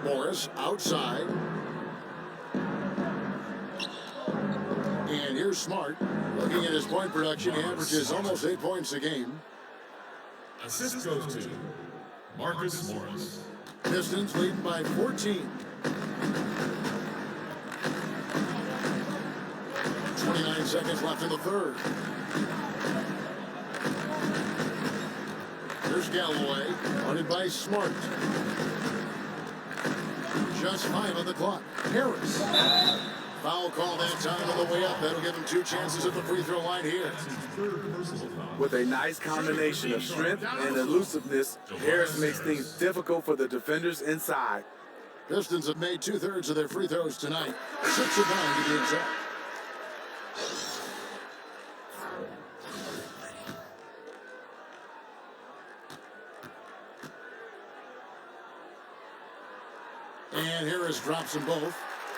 Morris outside. And here's Smart. Looking at his point production, he averages almost 8 points a game. Assist goes to Marcus Morris. Pistons leading by 14. 29 seconds left in the third. Here's Galloway, guarded by Smart. Just 5 on the clock. Harris. Foul call that time on the way up. That'll give him 2 chances at the free throw line here. With a nice combination of strength and elusiveness, Harris makes things difficult for the defenders inside. Pistons have made 2/3 of their free throws tonight. 6 of 9 to be exact. And Harris drops them both.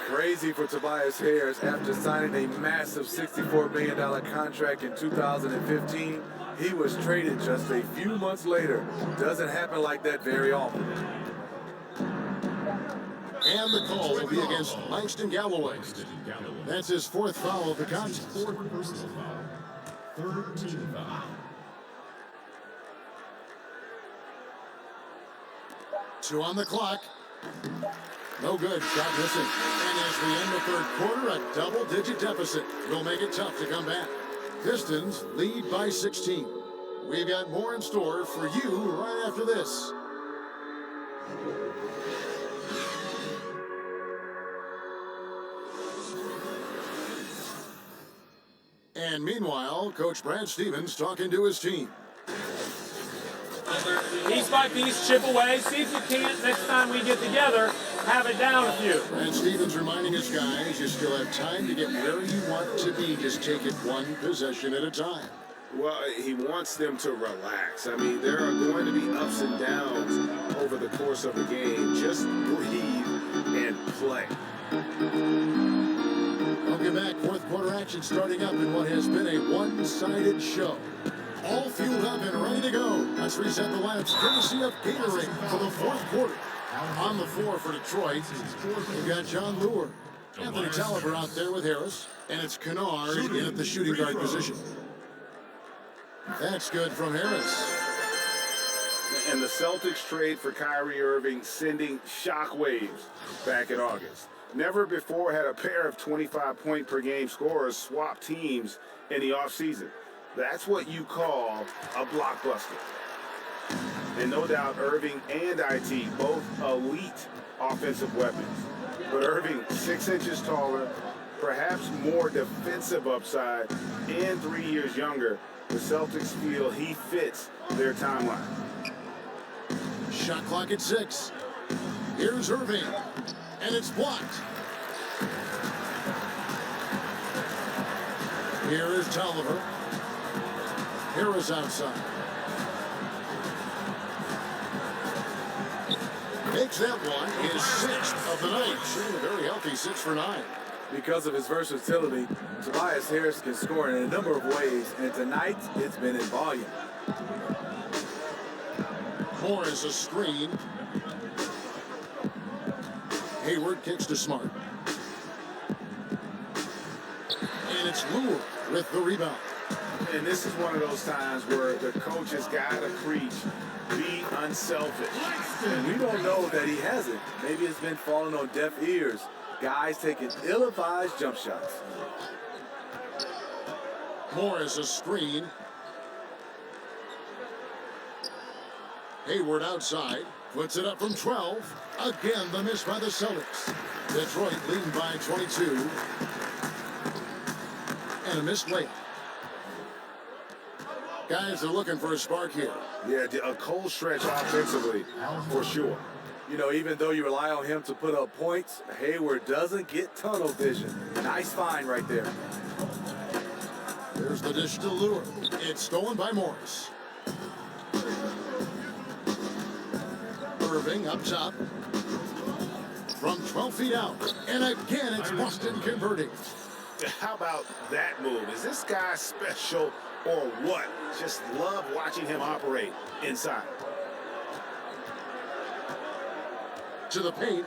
Crazy for Tobias Harris after signing a massive $64 million contract in 2015. He was traded just a few months later. Doesn't happen like that very often. And the call will be against Langston Galloway. That's his 4th foul of the contest. 4th personal foul. 3rd team foul. 2 on the clock. No good. Shot missing. And as we end the 3rd quarter, a double-digit deficit will make it tough to come back. Pistons lead by 16. We've got more in store for you right after this. And meanwhile, Coach Brad Stevens talking to his team. Piece by piece, chip away. See if you can't, next time we get together, have it down a few. Brad Stevens reminding his guys, you still have time to get where you want to be. Just take it one possession at a time. Well, he wants them to relax. I mean, there are going to be ups and downs over the course of the game. Just breathe and play. Welcome back. 4th quarter action starting up in what has been a one-sided show. All fueled up and ready to go. Let's reset the lineups courtesy of Gatorade for the 4th quarter. On the floor for Detroit, we've got John Lure. Anthony Tolliver out there with Harris. And it's Kennard in at the shooting guard position. That's good from Harris. And the Celtics trade for Kyrie Irving, sending shockwaves back in August. Never before had a pair of 25-point-per-game scorers swap teams in the offseason. That's what you call a blockbuster. And no doubt Irving and IT, both elite offensive weapons. But Irving, 6 inches taller, perhaps more defensive upside, and 3 years younger, the Celtics feel he fits their timeline. Shot clock at 6. Here's Irving, and it's blocked. Here is Tolliver. Here is outside. Makes that one his 6th of the night. Shooting a very healthy 6 for 9. Because of his versatility, Tobias Harris can score in a number of ways, and tonight it's been in volume. Morris a screen. Hayward kicks to Smart. And it's Lure with the rebound. And this is one of those times where the coach has got to preach, be unselfish. And we don't know that he hasn't. Maybe it's been falling on deaf ears. Guys taking ill-advised jump shots. Morris a screen. Hayward outside. Puts it up from 12. Again, the miss by the Celtics. Detroit leading by 22. And a missed layup. Guys are looking for a spark here. Yeah, a cold stretch offensively, for sure. You know, even though you rely on him to put up points, Hayward doesn't get tunnel vision. Nice find right there. There's the dish to Lure. It's stolen by Morris. Irving up top. From 12 feet out. And again, it's Boston converting. How about that move? Is this guy special or what? Just love watching him operate inside. To the paint.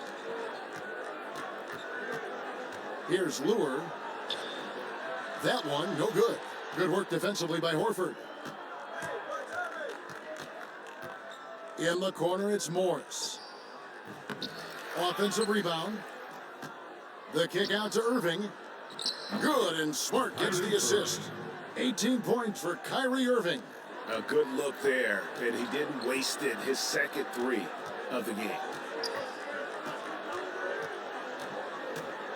Here's Lure. That one, no good. Good work defensively by Horford. In the corner, it's Morris. Offensive rebound. The kick out to Irving. Good, and Smart gets the assist. 18 points for Kyrie Irving. A good look there, and he didn't waste it. His second 3 of the game.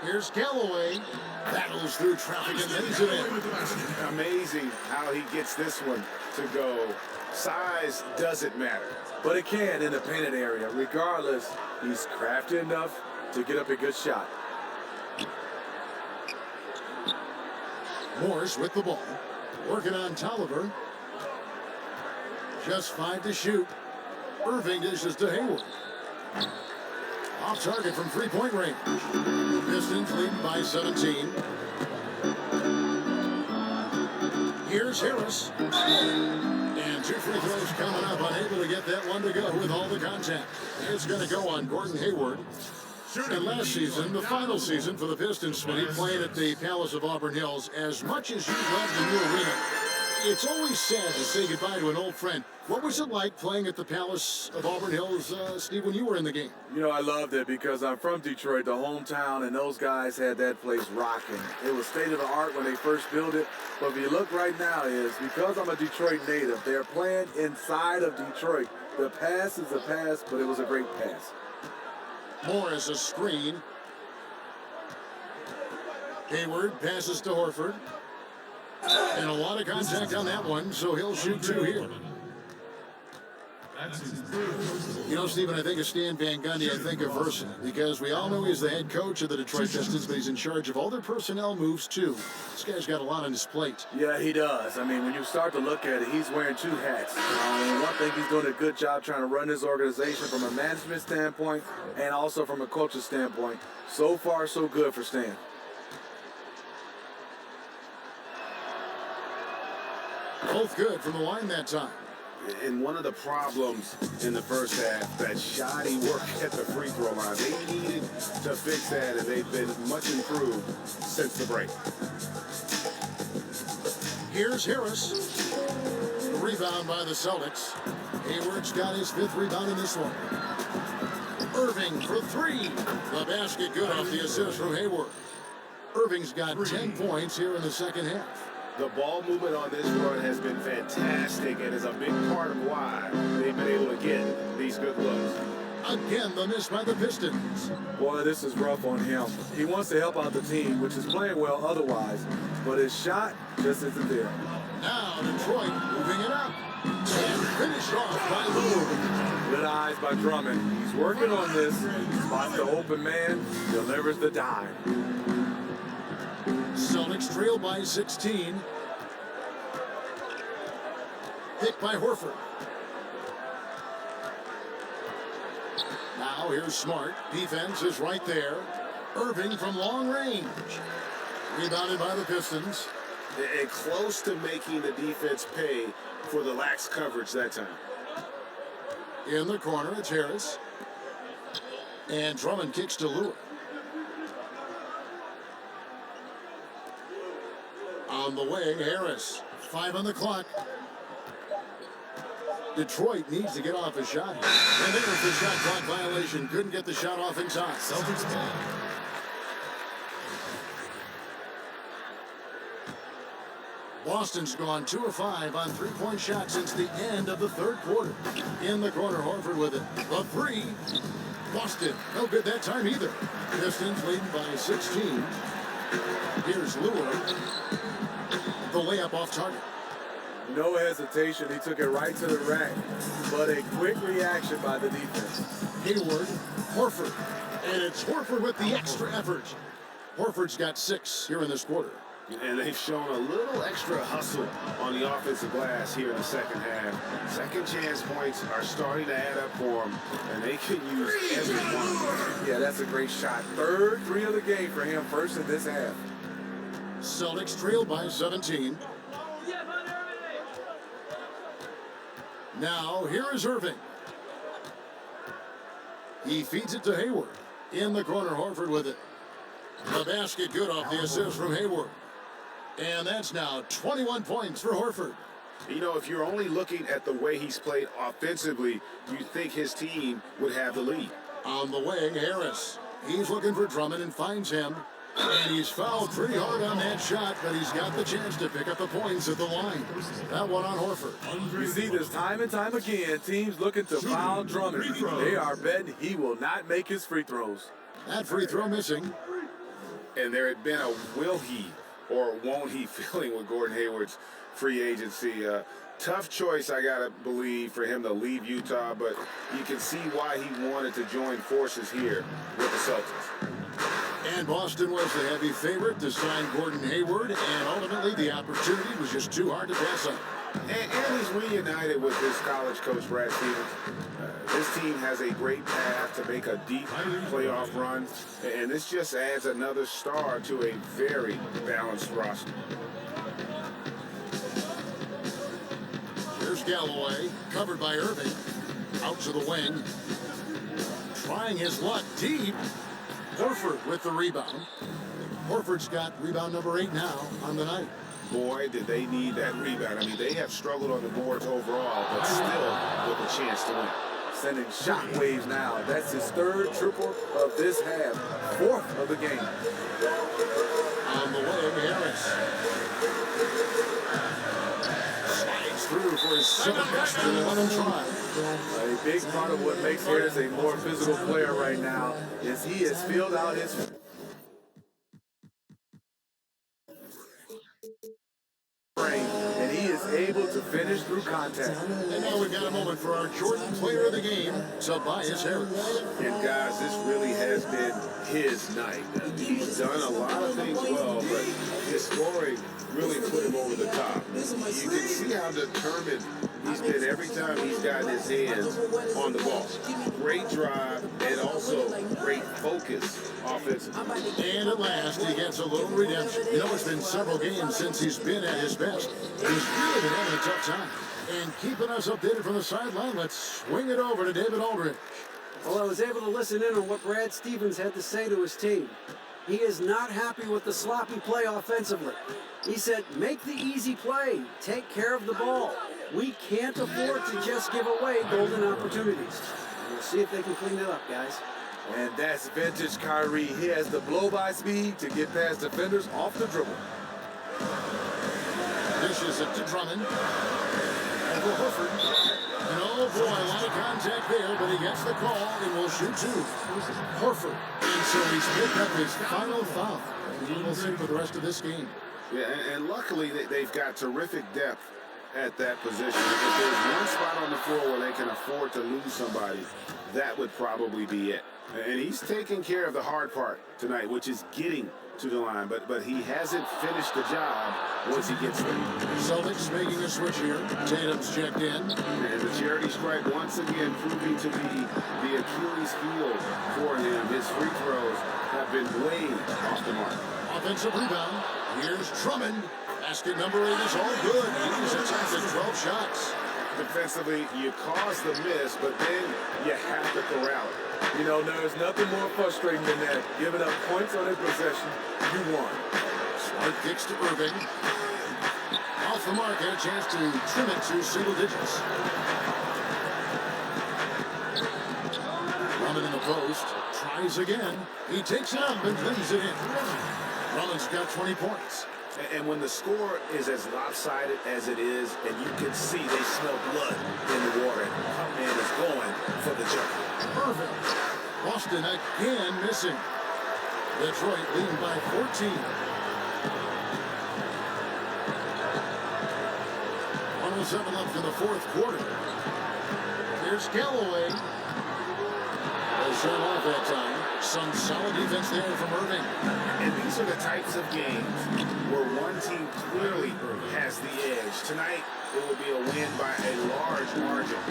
Here's Callaway. Battles through traffic and lays it in. Amazing how he gets this one to go. Size doesn't matter. But it can in the painted area. Regardless, he's crafty enough to get up a good shot. Morris with the ball. Working on Tolliver. Just 5 to shoot. Irving dishes to Hayward. Off target from 3-point range. Pistons leading by 17. Here's Harris. And 2 free throws coming up. Unable to get that one to go with all the contact. It's going to go on Gordon Hayward. And last season, the final season for the Pistons, when he played at the Palace of Auburn Hills, as much as you love the new arena, it's always sad to say goodbye to an old friend. What was it like playing at the Palace of Auburn Hills, Steve, when you were in the game? You know, I loved it because I'm from Detroit, the hometown, and those guys had that place rocking. It was state of the art when they first built it. But if you look right now, is because I'm a Detroit native, they're playing inside of Detroit. The pass is a pass, but it was a great pass. Morris a screen. Hayward passes to Horford. And a lot of contact on that one, so he'll shoot 2 here. You know, Stephen, I think of Stan Van Gundy, I think of Versa, because we all know he's the head coach of the Detroit Pistons, but he's in charge of all their personnel moves, too. This guy's got a lot on his plate. Yeah, he does. I mean, when you start to look at it, he's wearing 2 hats. One thing, he's doing a good job trying to run his organization from a management standpoint and also from a coaching standpoint. So far, so good for Stan. Both good from the line that time. And one of the problems in the first half, that shoddy work at the free throw line. They needed to fix that, and they've been much improved since the break. Here's Harris. Rebound by the Celtics. Hayward's got his 5th rebound in this one. Irving for 3. The basket good off the assist from Hayward. Irving's got 10 points here in the second half. The ball movement on this run has been fantastic and is a big part of why they've been able to get these good looks. Again, the miss by the Pistons. Boy, this is rough on him. He wants to help out the team, which is playing well otherwise, but his shot just isn't there. Now Detroit moving it up. And finished off by Lou. Good eyes by Drummond. He's working on this. Spots the open man, delivers the dime. Celtics trail by 16. Hit by Horford. Now here's Smart. Defense is right there. Irving from long range. Rebounded by the Pistons. And close to making the defense pay for the lax coverage that time. In the corner, it's Harris. And Drummond kicks to Lewis. On the way, Harris. 5 on the clock. Detroit needs to get off a shot. And there's the shot clock violation. Couldn't get the shot off in time. Celtics ball. Boston's gone 2 of 5 on three-point shots since the end of the third quarter. In the corner, Horford with it. The three. Boston, no good that time either. Pistons leading by 16. Here's Lewis. The layup off target. No hesitation. He took it right to the rack, but a quick reaction by the defense. Hayward, Horford. And it's Horford with the extra effort. Horford's got 6 here in this quarter. And they've shown a little extra hustle on the offensive glass here in the second half. Second chance points are starting to add up for them, and they can use every one. Yeah, that's a great shot. Third three of the game for him, first in this half. Celtics trail by 17. Now, here is Irving. He feeds it to Hayward. In the corner, Horford with it. The basket good off the assist from Hayward. And that's now 21 points for Horford. You know, if you're only looking at the way he's played offensively, you'd think his team would have the lead. On the way, Harris. He's looking for Drummond and finds him. And he's fouled pretty hard on that shot, but he's got the chance to pick up the points at the line. That one on Horford. You see this time and time again, teams looking to foul Drummond. They are betting he will not make his free throws. That free throw missing. And there had been a will he or won't he feeling with Gordon Hayward's free agency. Tough choice, I got to believe, for him to leave Utah, but you can see why he wanted to join forces here with the Celtics. And Boston was the heavy favorite to sign Gordon Hayward, and ultimately the opportunity was just too hard to pass up. And he's reunited with his college coach, Brad Stevens. This team has a great path to make a deep playoff run, and this just adds another star to a very balanced roster. Here's Galloway, covered by Irving. Out to the wing. Trying his luck deep. Horford with the rebound. Horford's got rebound number 8 now on the night. Boy, did they need that rebound. I mean, they have struggled on the boards overall, but still with a chance to win. Sending shockwaves now. That's his third triple of this half. Fourth of the game. On the way, Harris. Slides through for his 7th extra 11 try. A big part of what makes Harris a more physical player right now is he has filled out his frame, and he is able to finish through contact. And now we've got a moment for our Jordan player of the game, Tobias Harris. And guys, this really has been his night. He's done a lot of things well, but his scoring really put him over the top. You can see how determined he's been every time he's gotten his hands on the ball. Great drive and also great focus offensively. And at last, he gets a little redemption. You know, it's been several games since he's been at his best. He's really been having a tough time. And keeping us updated from the sideline, let's swing it over to David Aldridge. Well, I was able to listen in on what Brad Stevens had to say to his team. He is not happy with the sloppy play offensively. He said, make the easy play. Take care of the ball. We can't afford to just give away golden opportunities. We'll see if they can clean it up, guys. And that's vintage Kyrie. He has the blow-by speed to get past defenders off the dribble. Dishes it to Drummond. Over Horford. And oh boy, a lot of contact there, but he gets the call and will shoot two. Horford. And so he's picked up his final foul. And he will sit for the rest of this game. Yeah, and luckily they've got terrific depth at that position. If there's one spot on the floor where they can afford to lose somebody, that would probably be it. And he's taking care of the hard part tonight, which is getting to the line, but he hasn't finished the job once he gets there. Celtics making a switch here. Tatum's checked in. And the charity stripe once again proving to be the Achilles heel for him. His free throws have been way off the mark. Offensive rebound. Here's Drummond. Basket number 8 is all good. He's attempted 12 shots. Defensively, you cause the miss, but then you have to corral it. You know, there's nothing more frustrating than that. Giving up points on a possession, you won. Smart kicks to Irving. Off the mark, and a chance to trim it to single digits. Drummond in the post. Tries again. He takes it up and brings it in. Drummond's got 20 points. And when the score is as lopsided as it is, and you can see they smell blood in the water, our man is going for the jump. Irving. Boston again missing. Detroit leading by 14. 107 left in the fourth quarter. Here's Galloway. They shut off that time. Some solid defense there from Irving. And these are the types of games where one team clearly has the edge. Tonight, it will be a win by a large margin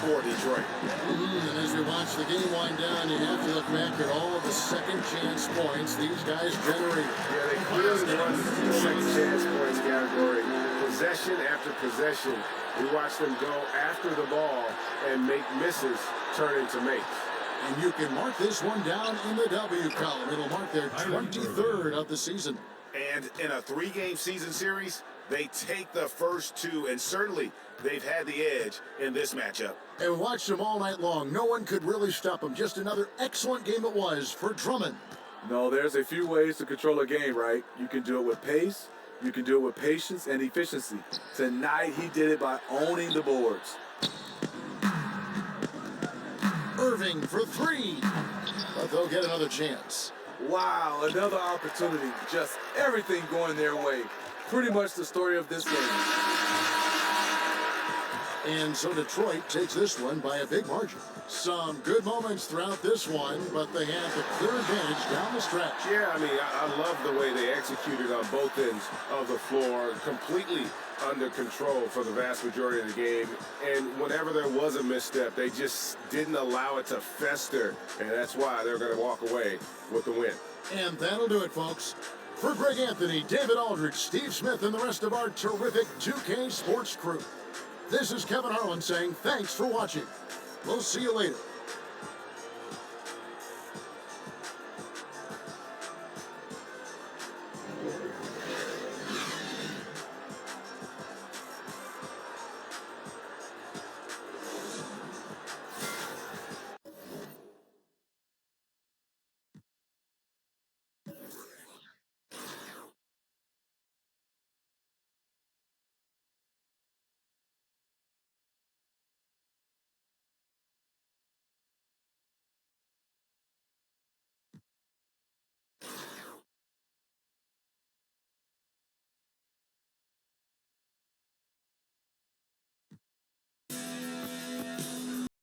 for Detroit. And as we watch the game wind down, you have to look back at all of the second chance points these guys generated. Yeah, they clearly run the second chance points category. Possession after possession, we watch them go after the ball and make misses turn into makes. And you can mark this one down in the W column. It'll mark their 23rd of the season. And in a 3-game season series, they take the first 2, and certainly they've had the edge in this matchup. And watched them all night long. No one could really stop them. Just another excellent game it was for Drummond. No, there's a few ways to control a game, right? You can do it with pace, you can do it with patience and efficiency. Tonight, he did it by owning the boards. Irving for 3. But they'll get another chance. Wow, another opportunity. Just everything going their way. Pretty much the story of this game. And so Detroit takes this one by a big margin. Some good moments throughout this one, but they have the clear advantage down the stretch. Yeah, I mean, I love the way they executed on both ends of the floor, completely under control for the vast majority of the game. And whenever there was a misstep, they just didn't allow it to fester, and that's why they're going to walk away with the win. And that'll do it, folks. For Greg Anthony, David Aldridge, Steve Smith, and the rest of our terrific 2K Sports crew, this is Kevin Harlan saying thanks for watching. We'll see you later.